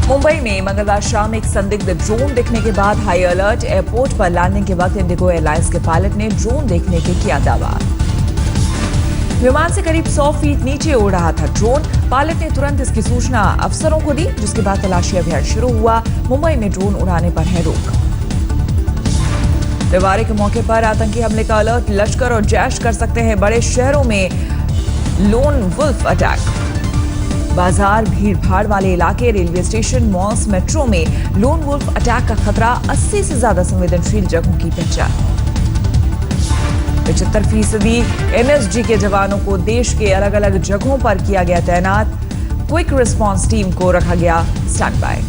मुंबई में मंगलवार शाम एक संदिग्ध ड्रोन दिखने के बाद हाई अलर्ट। एयरपोर्ट पर लैंडिंग के वक्त इंडिगो एयरलाइंस के पायलट ने ड्रोन देखने के किया दावा। विमान से करीब 100 फीट नीचे उड़ रहा था ड्रोन। पायलट ने तुरंत इसकी सूचना अफसरों को दी, जिसके बाद तलाशी अभियान शुरू हुआ। मुंबई में ड्रोन उड़ाने पर है रोक। त्योहार के मौके पर आतंकी हमले का अलर्ट। लश्कर और जैश कर सकते हैं बड़े शहरों में लोन वुल्फ अटैक। बाजार, भीड़ भाड़ वाले इलाके, रेलवे स्टेशन, मॉल्स, मेट्रो में लोन वुल्फ अटैक का खतरा। 80 से ज्यादा संवेदनशील जगहों की पहचान। 75% एनएसजी के जवानों को देश के अलग अलग जगहों पर किया गया तैनात। क्विक रिस्पांस टीम को रखा गया स्टैंड बाय।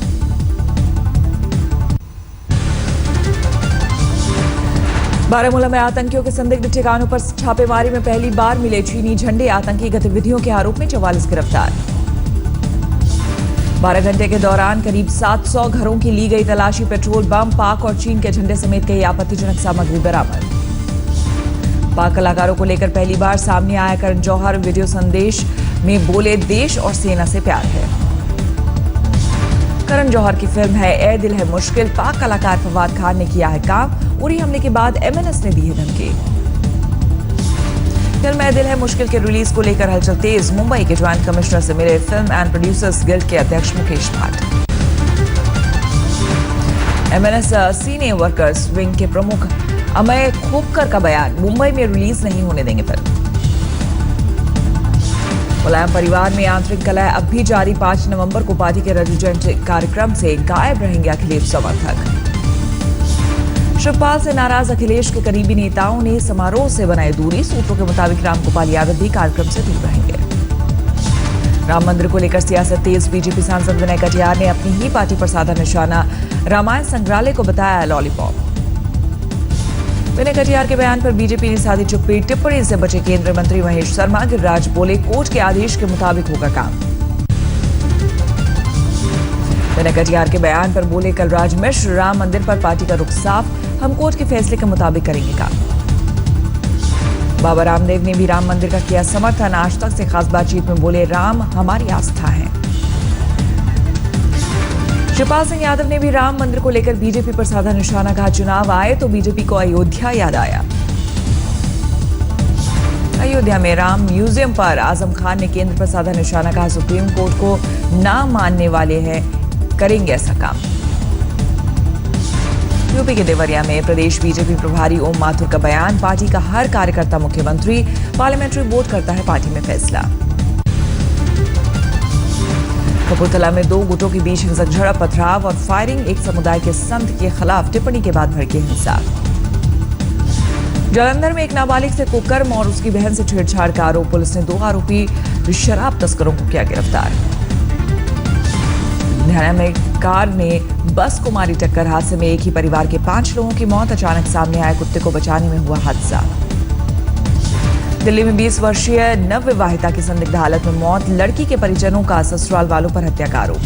बारामूला में आतंकियों के संदिग्ध ठिकानों पर छापेमारी में पहली बार मिले चीनी झंडे। आतंकी गतिविधियों के आरोप में 44 गिरफ्तार। 12 घंटे के दौरान करीब 700 घरों की ली गई तलाशी। पेट्रोल, बम, पाक और चीन के झंडे समेत कई आपत्तिजनक सामग्री बरामद। पाक कलाकारों को लेकर पहली बार सामने आया करण जौहर। वीडियो संदेश में बोले, देश और सेना से प्यार है। करण जौहर की फिल्म है ए दिल है मुश्किल। पाक कलाकार फवाद खान ने किया है काम। उरी हमले के बाद एमएनएस ने दी है धमकी। फिल्म ए दिल है मुश्किल के रिलीज को लेकर हलचल तेज। मुंबई के ज्वाइंट कमिश्नर से मिले फिल्म एंड प्रोड्यूसर्स गिल्ड के अध्यक्ष मुकेश भाट। एमएनएस सीनियर वर्कर्स विंग के प्रमुख अमय खोपकर का बयान, मुंबई में रिलीज नहीं होने देंगे फिल्म। मुलायम परिवार में आंतरिक कलह अब भी जारी। 5 नवंबर को पार्टी के रजत कार्यक्रम से गायब रहेंगे अखिलेश समर्थक। शिवपाल से नाराज अखिलेश के करीबी नेताओं ने समारोह से बनाई दूरी। सूत्रों के मुताबिक रामगोपाल यादव भी कार्यक्रम से दूर रहेंगे। राम मंदिर को लेकर सियासत तेज। बीजेपी सांसद विनय कटियार ने अपनी ही पार्टी पर साधा निशाना। रामायण संग्रहालय को बताया लॉलीपॉप। विनय कटियार के बयान पर बीजेपी ने साधी चुप्पी। टिप्पणी से बचे केंद्रीय मंत्री महेश शर्मा। गिरिराज बोले, कोर्ट के आदेश के मुताबिक होगा काम। विनय कटियार के बयान पर बोले कलराज मिश्र, राम मंदिर पर पार्टी का रुख साफ, हम कोर्ट के फैसले के मुताबिक करेंगे काम। बाबा रामदेव ने भी राम मंदिर का किया समर्थन। आज तक से खास बातचीत में बोले, राम हमारी आस्था है। शिवपाल सिंह यादव ने भी राम मंदिर को लेकर बीजेपी पर साधा निशाना। कहा, चुनाव आए तो बीजेपी को अयोध्या याद आया। अयोध्या में राम म्यूजियम पर आजम खान ने केंद्र पर साधा निशाना। कहा, सुप्रीम कोर्ट को ना मानने वाले हैं, करेंगे ऐसा काम। यूपी के देवरिया में प्रदेश बीजेपी प्रभारी ओम माथुर का बयान, पार्टी का हर कार्यकर्ता मुख्यमंत्री, पार्लियामेंट्री बोर्ड करता है पार्टी में फैसला। कपूरथला में 2 गुटों के बीच हिंसक झड़प, पथराव और फायरिंग। एक समुदाय के संत के खिलाफ टिप्पणी के बाद भड़की हिंसा। जालंधर में एक नाबालिग से कुकर्म और उसकी बहन से छेड़छाड़ का आरोप। पुलिस ने 2 आरोपी शराब तस्करों को किया गिरफ्तार। हरियाणा में कार ने बस को मारी टक्कर। हादसे में एक ही परिवार के 5 लोगों की मौत। अचानक सामने आए कुत्ते को बचाने में हुआ हादसा। दिल्ली में 20 वर्षीय नवविवाहिता की संदिग्ध हालत में मौत। लड़की के परिजनों का ससुराल वालों पर हत्या का आरोप।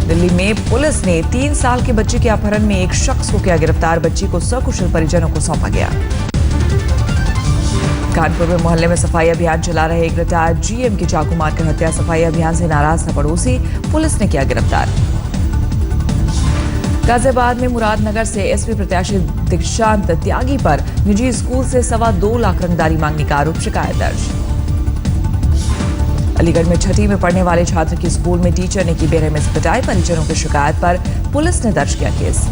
दिल्ली में पुलिस ने 3 साल के बच्चे के अपहरण में एक शख्स को किया गिरफ्तार। बच्ची को सकुशल परिजनों को सौंपा गया। कानपुर में मोहल्ले में सफाई अभियान चला रहे एक रिटायर्ड जीएम की चाकू मारकर हत्या। सफाई अभियान से नाराज था पड़ोसी, पुलिस ने किया गिरफ्तार। गाजियाबाद में मुरादनगर से एसपी प्रत्याशी दीक्षांत त्यागी पर निजी स्कूल से 2.25 लाख रंगदारी मांगने का आरोप, शिकायत दर्ज। अलीगढ़ में 6वीं में पढ़ने वाले छात्र की स्कूल में टीचर ने की बेरहमी से पिटाई। परिजनों की शिकायत पर पुलिस ने दर्ज किया केस।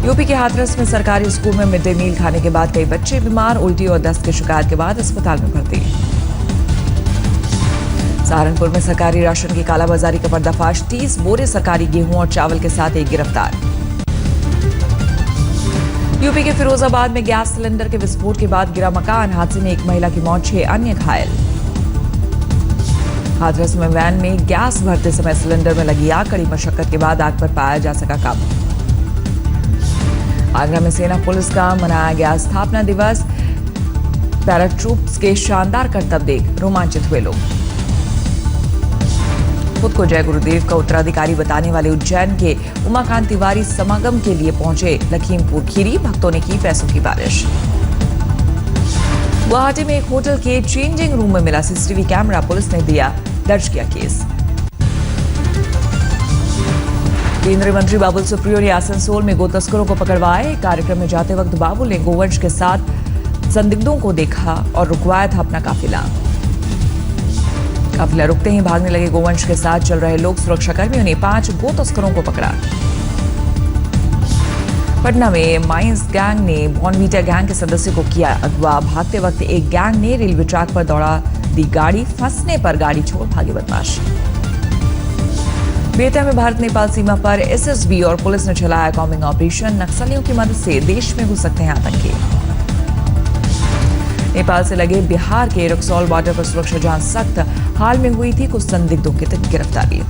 यूपी के हाथरस में सरकारी स्कूल में मिड डे मील खाने के बाद कई बच्चे बीमार। उल्टी और दस्त की शिकायत के बाद अस्पताल में भर्ती। सहारनपुर में सरकारी राशन की कालाबाजारी का पर्दाफाश। 30 बोरे सरकारी गेहूं और चावल के साथ एक गिरफ्तार। यूपी के फिरोजाबाद में गैस सिलेंडर के विस्फोट के बाद गिरा मकान। हादसे में एक महिला की मौत, 6 अन्य घायल। हाथरस में वैन में गैस भरते समय सिलेंडर में लगी आग। कड़ी मशक्कत के बाद आग पर पाया जा सका काबू। आगरा में सेना पुलिस का मनाया गया स्थापना दिवस। पैराट्रूप्स के शानदार करतब देख रोमांचित हुए लोग। खुद को जय गुरुदेव का उत्तराधिकारी बताने वाले उज्जैन के उमाकांत तिवारी समागम के लिए पहुंचे लखीमपुर खीरी। भक्तों ने की पैसों की बारिश। गुवाहाटी में एक होटल के चेंजिंग रूम में मिला सीसीटीवी कैमरा, पुलिस ने दर्ज किया केस। केंद्रीय मंत्री बाबुल सुप्रियो ने आसनसोल में गो तस्करों को पकड़वाए। कार्यक्रम में जाते वक्त बाबुल ने गोवंश के साथ संदिग्धों को देखा और रुकवाया था अपना काफिला। काफिला रुकते ही भागने लगे गोवंश के साथ चल रहे लोग सुरक्षाकर्मियों ने 5 गो तस्करों को पकड़ा। पटना में माइंस गैंग ने बॉर्नवीटा गैंग के सदस्य को किया अगवा। भागते वक्त एक गैंग ने रेलवे ट्रैक पर दौड़ा दी गाड़ी, फंसने पर गाड़ी छोड़ भागे बदमाश। बेटा में भारत नेपाल सीमा पर एसएसबी और पुलिस ने चलाया कॉम्बिंग ऑपरेशन। नक्सलियों की मदद से देश में घुस सकते हैं आतंकी। नेपाल से लगे बिहार के रक्सौल बॉर्डर पर सुरक्षा जांच सख्त। हाल में हुई थी कुछ संदिग्धों की गिरफ्तारी।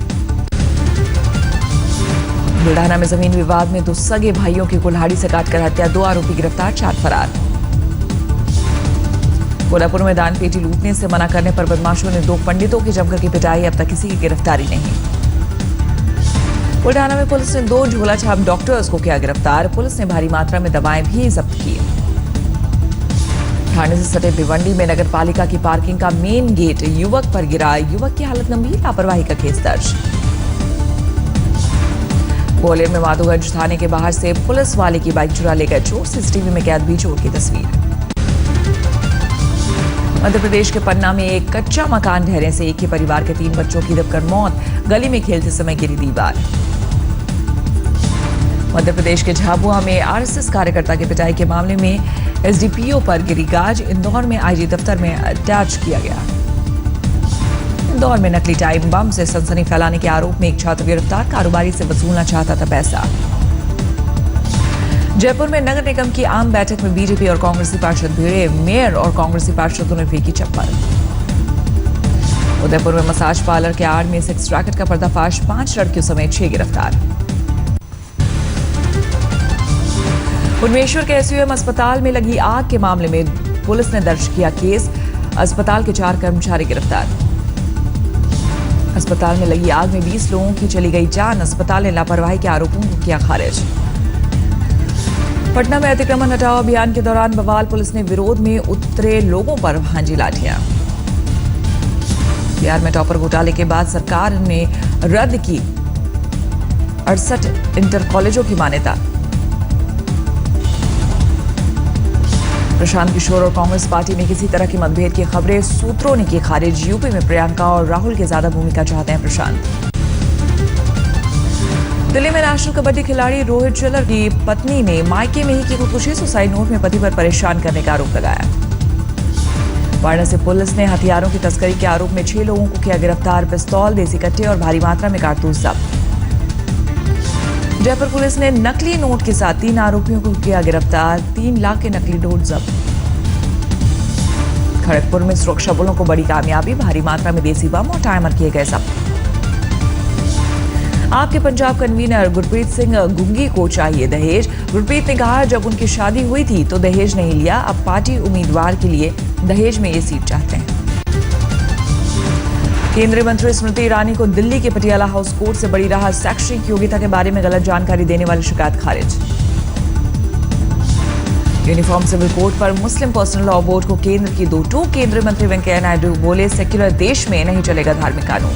बुल्ढाना में जमीन विवाद में 2 सगे भाइयों की कुल्हाड़ी से काटकर हत्या, 2 आरोपी गिरफ्तार, 4 फरार। कोल्हापुर में दान पेटी लूटने से मना करने पर बदमाशों ने 2 पंडितों की जमकर की पिटाई, अब तक किसी की गिरफ्तारी नहीं। बुल्ढाना में पुलिस ने 2 झोला छाप डॉक्टर्स को किया गिरफ्तार। पुलिस ने भारी मात्रा में दवाएं भी जब्त की। ठाणे से सटे भिवंडी में नगर पालिका की पार्किंग का मेन गेट युवक पर गिरा, युवक की हालत गंभीर, लापरवाही का केस दर्ज। ग्वालियर में माधोगंज थाने के बाहर से पुलिस वाले की बाइक चुरा ले गए चोर, सीसीटीवी में कैद भी चोर की तस्वीर। मध्य प्रदेश के पन्ना में एक कच्चा मकान ढहने से एक ही परिवार के 3 बच्चों की दबकर मौत, गली में खेलते समय गिरी दीवार। मध्य प्रदेश के झाबुआ में आरएसएस कार्यकर्ता की पिटाई के मामले में एसडीपीओ पर गिरी गाज। इंदौर में आईजी दफ्तर में अटैच किया गया। इंदौर में नकली टाइम बम से सनसनी फैलाने के आरोप में एक छात्र गिरफ्तार, कारोबारी से वसूलना चाहता था पैसा। जयपुर में नगर निगम की आम बैठक में बीजेपी और कांग्रेसी पार्षद भिड़े, मेयर और कांग्रेसी पार्षदों ने फेंकी चप्पल। उदयपुर में मसाज पार्लर के आड़ में सेक्स रैकेट का पर्दाफाश, 5 लड़कियों समेत 6 गिरफ्तार। भुवनेश्वर के एसयूएम अस्पताल में लगी आग के मामले में पुलिस ने दर्ज किया केस, अस्पताल के 4 कर्मचारी गिरफ्तार। अस्पताल में लगी आग में 20 लोगों की चली गई जान, अस्पताल ने लापरवाही के आरोपों को किया खारिज। पटना में अतिक्रमण हटाओ अभियान के दौरान बवाल, पुलिस ने विरोध में उतरे लोगों पर भांजी लाठियां। बिहार में टॉपर घोटाले के बाद सरकार ने रद्द की 68 इंटर कॉलेजों की मान्यता। प्रशांत किशोर और कांग्रेस पार्टी में किसी तरह की मतभेद की खबरें सूत्रों ने की खारिज। यूपी में प्रियंका और राहुल की ज्यादा भूमिका चाहते हैं प्रशांत। दिल्ली में नेशनल कबड्डी खिलाड़ी रोहित शेलर की पत्नी ने मायके में ही की खुदकुशी, सुसाइड नोट में पति पर परेशान करने का आरोप लगाया। वाराणसी पुलिस ने हथियारों की तस्करी के आरोप में 6 लोगों को किया गिरफ्तार, पिस्तौल, देसी कट्टे और भारी मात्रा में कारतूस जब्त। जयपुर पुलिस ने नकली नोट के साथ 3 आरोपियों को किया गिरफ्तार, 3 लाख के नकली नोट जब्त। खड़गपुर में सुरक्षा बलों को बड़ी कामयाबी, भारी मात्रा में देसी बम और टाइमर किए गए जब्त। आपके पंजाब कन्वीनर गुरप्रीत सिंह गुंगी को चाहिए दहेज। गुरप्रीत ने कहा जब उनकी शादी हुई थी तो दहेज नहीं लिया, अब पार्टी उम्मीदवार के लिए दहेज में ये सीट चाहते हैं। केंद्रीय मंत्री स्मृति ईरानी को दिल्ली के पटियाला हाउस कोर्ट से बड़ी राहत, शैक्षणिक योग्यता के बारे में गलत जानकारी देने वाली शिकायत खारिज। यूनिफॉर्म सिविल कोड पर मुस्लिम पर्सनल लॉ बोर्ड को केंद्र की 2 टूक। केंद्रीय मंत्री वेंकैया नायडू बोले सेक्युलर देश में नहीं चलेगा धार्मिक कानून।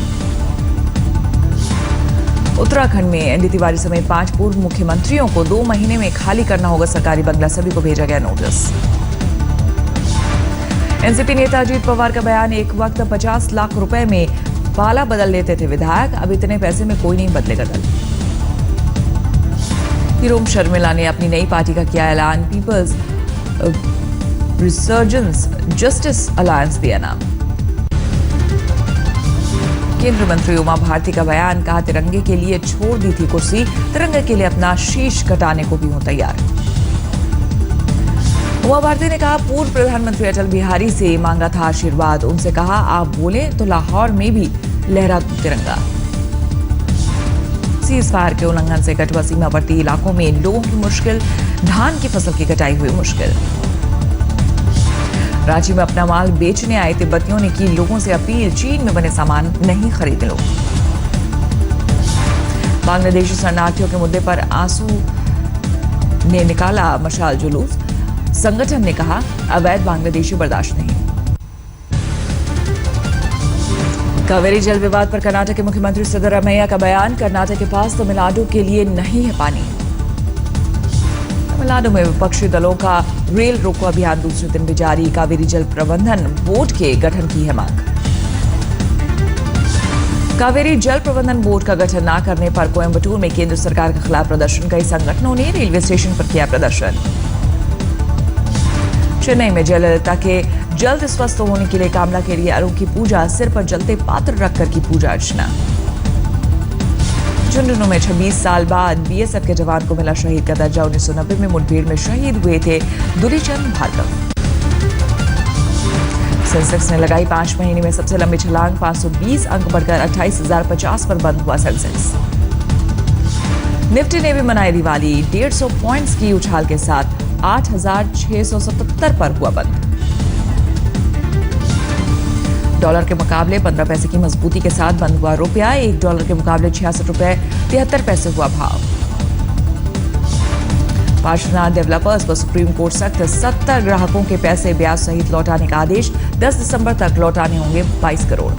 उत्तराखंड में एनडी तिवारी समेत 5 पूर्व मुख्यमंत्रियों को 2 महीने में खाली करना होगा सरकारी बंगला, सभी को भेजा गया नोटिस। एनसीपी नेता अजीत पवार का बयान, एक वक्त 50 लाख रुपए में पाला बदल लेते थे विधायक, अब इतने पैसे में कोई नहीं बदलेगा दल। हिरोम शर्मिला ने अपनी नई पार्टी का किया ऐलान, पीपल्स रिसर्जेंस जस्टिस अलायंस दिया नाम। केंद्रीय मंत्री उमा भारती का बयान, कहा तिरंगे के लिए छोड़ दी थी कुर्सी, तिरंगे के लिए अपना शीश कटाने को भी हूं तैयार। उमा भारती ने कहा पूर्व प्रधानमंत्री अटल बिहारी से मांगा था आशीर्वाद, उनसे कहा आप बोले तो लाहौर में भी लहरा दूं तिरंगा। सीज फायर के उल्लंघन से कटवा सीमावर्ती इलाकों में लोगों की मुश्किल, धान की फसल की कटाई हुई मुश्किल। रांची में अपना माल बेचने आए तिब्बतियों ने की लोगों से अपील, चीन में बने सामान नहीं खरीदने लो। बांग्लादेशी शरणार्थियों के मुद्दे पर आंसू ने निकाला मशाल जुलूस, संगठन ने कहा अवैध बांग्लादेशी बर्दाश्त नहीं। कावेरी जल विवाद पर कर्नाटक के मुख्यमंत्री सिद्धरामैया का बयान। कर्नाटक के पास तमिलनाडु के लिए नहीं है पानी। तमिलनाडु में विपक्षी दलों का रेल रोको अभियान दूसरे दिन भी जारी। कावेरी जल प्रबंधन बोर्ड के गठन की है मांग। कावेरी जल प्रबंधन बोर्ड का गठन न करने पर कोयम्बटूर में केंद्र सरकार के खिलाफ प्रदर्शन। कई संगठनों ने रेलवे स्टेशन पर किया प्रदर्शन। चेन्नई में जयललिता के जल्द स्वस्थ होने के लिए कामला के लिए अरू की पूजा। सिर पर जलते पात्र रखकर की पूजा अर्चना। झुंझुनू में 26 साल बाद बीएसएफ के जवान को मिला शहीद का दर्जा। 1990 में मुठभेड़ में शहीद हुए थे दुरीचंद भार्गव। सेंसेक्स ने लगाई 5 महीने में सबसे लंबी छलांग। 520 अंक बढ़कर 28,050 पर बंद हुआ सेंसेक्स। निफ्टी ने भी मनाई दिवाली। 150 पॉइंट्स की उछाल के साथ 8,677 पर हुआ बंद। डॉलर के मुकाबले 15 पैसे की मजबूती के साथ बंद हुआ रुपया। $1 के मुकाबले 66 रुपए 73 पैसे हुआ भाव। पार्श्वनाथ डेवलपर्स पर सुप्रीम कोर्ट सख्त। 70 ग्राहकों के पैसे ब्याज सहित लौटाने का आदेश। 10 दिसंबर तक लौटाने होंगे 22 करोड़।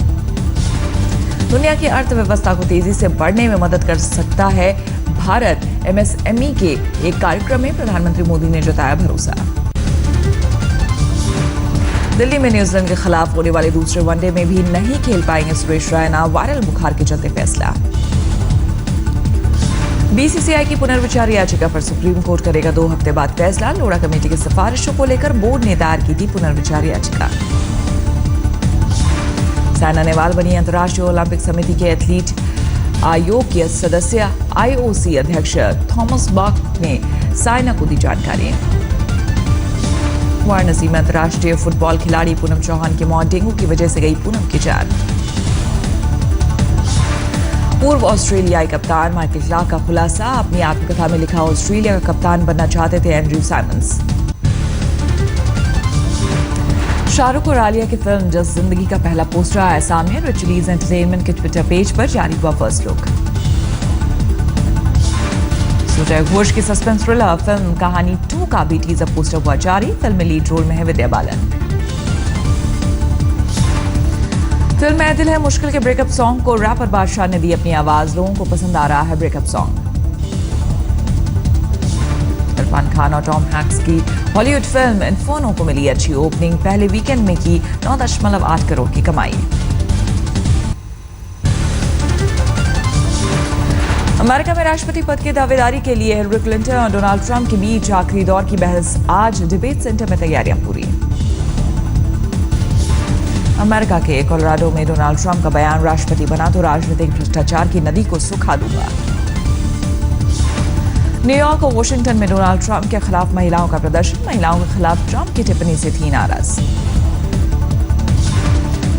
दुनिया की अर्थव्यवस्था को तेजी से बढ़ने में मदद कर सकता है भारत। एमएसएमई के एक कार्यक्रम में प्रधानमंत्री मोदी ने जताया भरोसा। दिल्ली में न्यूजीलैंड के खिलाफ होने वाले दूसरे वनडे में भी नहीं खेल पाएंगे सुरेश रैना। वायरल बुखार के चलते फैसला। बीसीसीआई की पुनर्विचार याचिका पर सुप्रीम कोर्ट करेगा 2 हफ्ते बाद फैसला। लोढ़ा कमेटी की सिफारिशों को लेकर बोर्ड ने दायर की थी पुनर्विचार याचिका। साइना नेहवाल बनी अंतर्राष्ट्रीय ओलंपिक समिति के एथलीट आयोग के सदस्य। आईओसी अध्यक्ष थॉमस बॉक ने साइना को दी जानकारी। वाराणसी में अंतर्राष्ट्रीय फुटबॉल खिलाड़ी पूनम चौहान की मौत। डेंगू की वजह से गई पूनम की जान। पूर्व ऑस्ट्रेलियाई कप्तान माइकल क्लार्क का खुलासा। अपनी आत्मकथा में लिखा ऑस्ट्रेलिया का कप्तान बनना चाहते थे एंड्रयू साइमंस। शाहरुख और आलिया की फिल्म जस्ट जिंदगी का पहला पोस्टर आया सामने। रिच रिलीज एंटरटेनमेंट के ट्विटर पेज पर जारी हुआ फर्स्ट लुक। सुजय घोष की सस्पेंस थ्रिलर फिल्म कहानी 2 का भी टीजर पोस्टर हुआ जारी। फिल्म में लीड रोल में है विद्या बालन। फिल्म में दिल है मुश्किल के ब्रेकअप सॉन्ग को रैपर बादशाह ने दी अपनी आवाज। लोगों को पसंद आ रहा है ब्रेकअप सॉन्ग। इरफान खान और टॉम हैंक्स की हॉलीवुड फिल्म इन्फर्नो को मिली अच्छी ओपनिंग। पहले वीकेंड में की 9.8 करोड़ की कमाई। अमेरिका में राष्ट्रपति पद की दावेदारी के लिए हिलरी क्लिंटन और डोनाल्ड ट्रंप के बीच आखिरी दौर की बहस। आज डिबेट सेंटर में तैयारियां पूरी। अमेरिका के कोलोराडो में डोनाल्ड ट्रंप का बयान। राष्ट्रपति बना तो राजनीतिक भ्रष्टाचार की नदी को सुखा दूंगा। न्यूयॉर्क और वॉशिंगटन में डोनाल्ड ट्रंप के खिलाफ महिलाओं का प्रदर्शन। महिलाओं के खिलाफ ट्रंप की टिप्पणी से थी नाराज।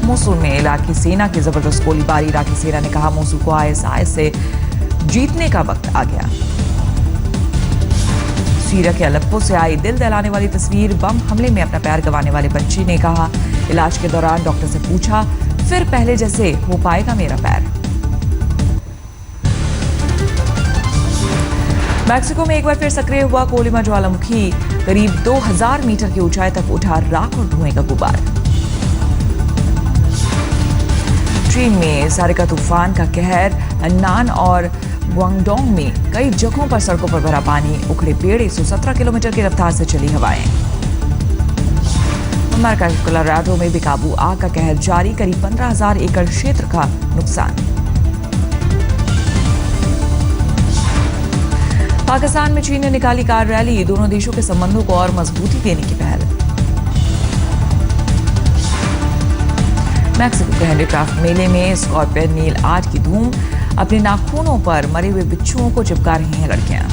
मोसुल में इराकी सेना की जबरदस्त गोलीबारी। इराकी सेना ने कहा मोसुल को आईएसआई से जीतने का वक्त आ गया। सीरिया के अलेप्पो से आई दिल दहलाने वाली तस्वीर। बम हमले में अपना पैर गंवाने वाले बच्ची ने कहा इलाज के दौरान डॉक्टर से पूछा फिर पहले जैसे हो पाएगा मेरा पैर। मैक्सिको में एक बार फिर सक्रिय हुआ कोलिमा ज्वालामुखी। करीब 2000 मीटर की ऊंचाई तक उठा राख और धुएं का गुब्बार। चीन में सारिका तूफान का कहर। अन्नान और गुआंगडोंग में कई जगहों पर सड़कों पर भरा पानी। उखड़े पेड़। 117 किलोमीटर की रफ्तार से चली हवाएं। अमेरिका के कोलोराडो में बेकाबू आग का कहर जारी। करीब 15,000 एकड़ क्षेत्र का नुकसान। पाकिस्तान में चीन ने निकाली कार रैली। दोनों देशों के संबंधों को और मजबूती देने की पहल। मैक्सिको के हैंडीक्राफ्ट मेले में स्कॉर्पियन नील आर्ट की धूम। अपने नाखूनों पर मरे हुए बिच्छुओं को चिपका रही हैं लड़कियां।